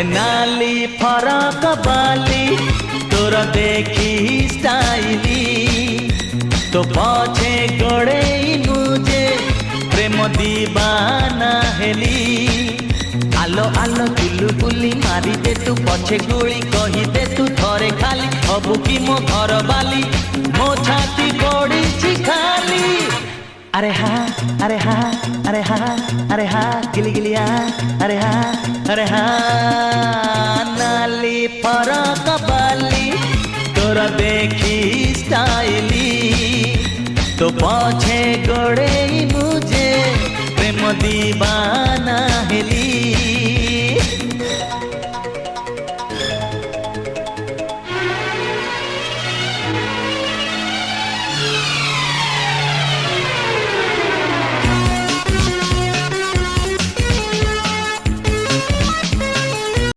नाली फरक बाली तोर देखी स्टाइली तो पछे गड़े मुझे प्रेम दीवाना हेली। आलो आलो चुलु बुली मारी दे तू पछे गुली कही दे तू थरे खाली हबु की मो घर बाली मो छाती पड़ी खाली। अरे हाँ अरे हाँ अरे हाँ अरे हाँ गिली गिलिया अरे हाँ नाली फरक बाली तोर देखी स्टाइली तो पछे गड़े मुझे प्रेम दीवाना